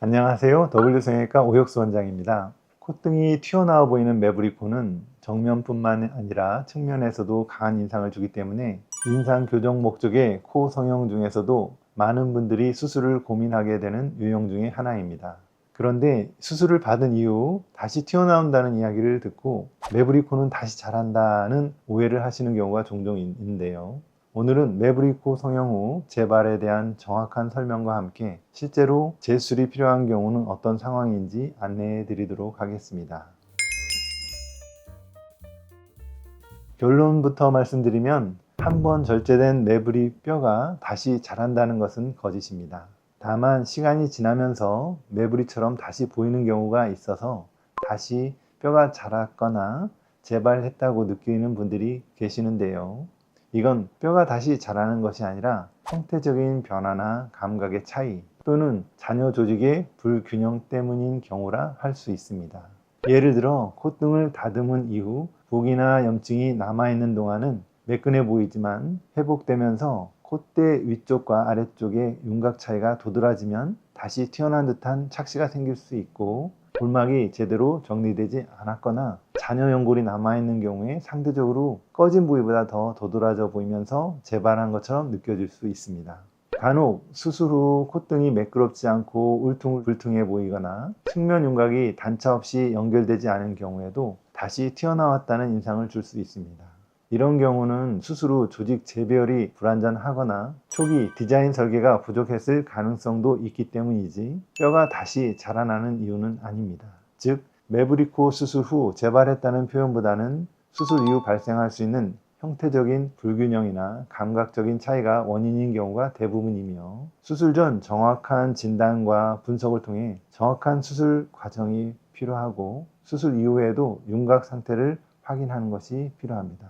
안녕하세요. W성형외과 오혁수 원장입니다. 콧등이 튀어나와 보이는 매부리코는 정면뿐만 아니라 측면에서도 강한 인상을 주기 때문에 인상 교정 목적의 코 성형 중에서도 많은 분들이 수술을 고민하게 되는 유형 중에 하나입니다. 그런데 수술을 받은 이후 다시 튀어나온다는 이야기를 듣고 매부리코는 다시 자란다는 오해를 하시는 경우가 종종 있는데요. 오늘은 매부리코 성형 후 재발에 대한 정확한 설명과 함께 실제로 재수술이 필요한 경우는 어떤 상황인지 안내해 드리도록 하겠습니다. 결론부터 말씀드리면 한번 절제된 매부리 뼈가 다시 자란다는 것은 거짓입니다. 다만 시간이 지나면서 매부리처럼 다시 보이는 경우가 있어서 다시 뼈가 자랐거나 재발했다고 느끼는 분들이 계시는데요. 이건 뼈가 다시 자라는 것이 아니라 형태적인 변화나 감각의 차이 또는 잔여 조직의 불균형 때문인 경우라 할 수 있습니다. 예를 들어 콧등을 다듬은 이후 부기나 염증이 남아있는 동안은 매끈해 보이지만 회복되면서 콧대 위쪽과 아래쪽의 윤곽 차이가 도드라지면 다시 튀어나온 듯한 착시가 생길 수 있고, 골막이 제대로 정리되지 않았거나 잔여 연골이 남아있는 경우에 상대적으로 꺼진 부위보다 더 도드라져 보이면서 재발한 것처럼 느껴질 수 있습니다. 간혹 수술 후 콧등이 매끄럽지 않고 울퉁불퉁해 보이거나 측면 윤곽이 단차 없이 연결되지 않은 경우에도 다시 튀어나왔다는 인상을 줄 수 있습니다. 이런 경우는 수술 후 조직 재배열이 불완전하거나 초기 디자인 설계가 부족했을 가능성도 있기 때문이지 뼈가 다시 자라나는 이유는 아닙니다. 즉, 매부리코 수술 후 재발했다는 표현보다는 수술 이후 발생할 수 있는 형태적인 불균형이나 감각적인 차이가 원인인 경우가 대부분이며, 수술 전 정확한 진단과 분석을 통해 정확한 수술 과정이 필요하고 수술 이후에도 윤곽 상태를 확인하는 것이 필요합니다.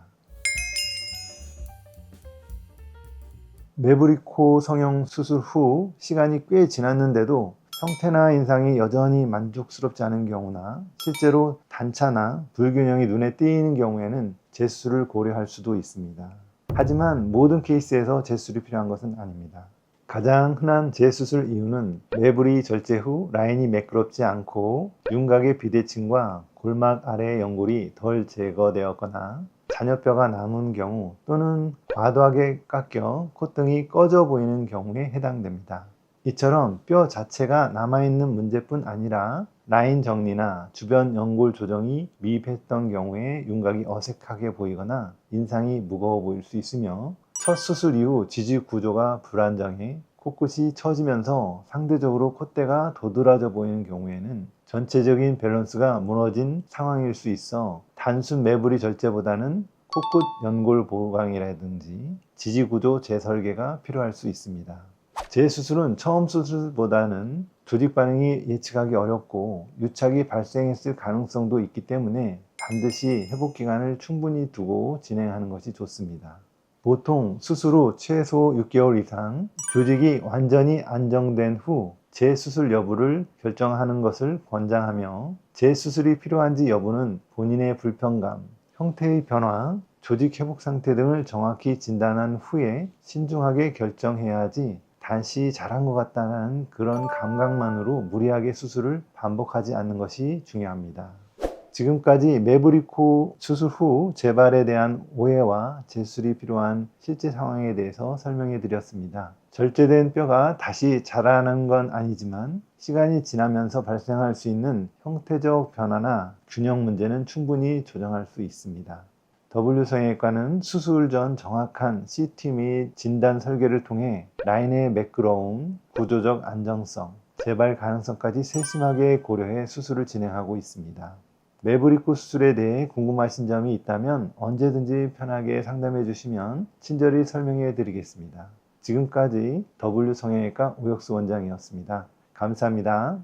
매부리코 성형 수술 후 시간이 꽤 지났는데도 형태나 인상이 여전히 만족스럽지 않은 경우나 실제로 단차나 불균형이 눈에 띄는 경우에는 재수술을 고려할 수도 있습니다. 하지만 모든 케이스에서 재수술이 필요한 것은 아닙니다. 가장 흔한 재수술 이유는 매부리 절제 후 라인이 매끄럽지 않고 윤곽의 비대칭과 골막 아래의 연골이 덜 제거되었거나 잔여뼈가 남은 경우 또는 과도하게 깎여 콧등이 꺼져 보이는 경우에 해당됩니다. 이처럼 뼈 자체가 남아있는 문제뿐 아니라 라인 정리나 주변 연골 조정이 미흡했던 경우에 윤곽이 어색하게 보이거나 인상이 무거워 보일 수 있으며, 첫 수술 이후 지지 구조가 불안정해 코끝이 처지면서 상대적으로 콧대가 도드라져 보이는 경우에는 전체적인 밸런스가 무너진 상황일 수 있어 단순 매부리 절제보다는 코끝 연골 보강이라든지 지지구조 재설계가 필요할 수 있습니다. 재수술은 처음 수술보다는 조직 반응이 예측하기 어렵고 유착이 발생했을 가능성도 있기 때문에 반드시 회복 기간을 충분히 두고 진행하는 것이 좋습니다. 보통 수술 후 최소 6개월 이상 조직이 완전히 안정된 후 재수술 여부를 결정하는 것을 권장하며, 재수술이 필요한지 여부는 본인의 불편감, 형태의 변화, 조직 회복 상태 등을 정확히 진단한 후에 신중하게 결정해야지 다시 자란 것 같다는 그런 감각만으로 무리하게 수술을 반복하지 않는 것이 중요합니다. 지금까지 매부리코 수술 후 재발에 대한 오해와 재수술이 필요한 실제 상황에 대해서 설명해 드렸습니다. 절제된 뼈가 다시 자라는 건 아니지만 시간이 지나면서 발생할 수 있는 형태적 변화나 균형 문제는 충분히 조정할 수 있습니다. W성형외과는 수술 전 정확한 CT 및 진단 설계를 통해 라인의 매끄러움, 구조적 안정성, 재발 가능성까지 세심하게 고려해 수술을 진행하고 있습니다. 매부리코 수술에 대해 궁금하신 점이 있다면 언제든지 편하게 상담해 주시면 친절히 설명해 드리겠습니다. 지금까지 W성형외과 오혁수 원장이었습니다. 감사합니다.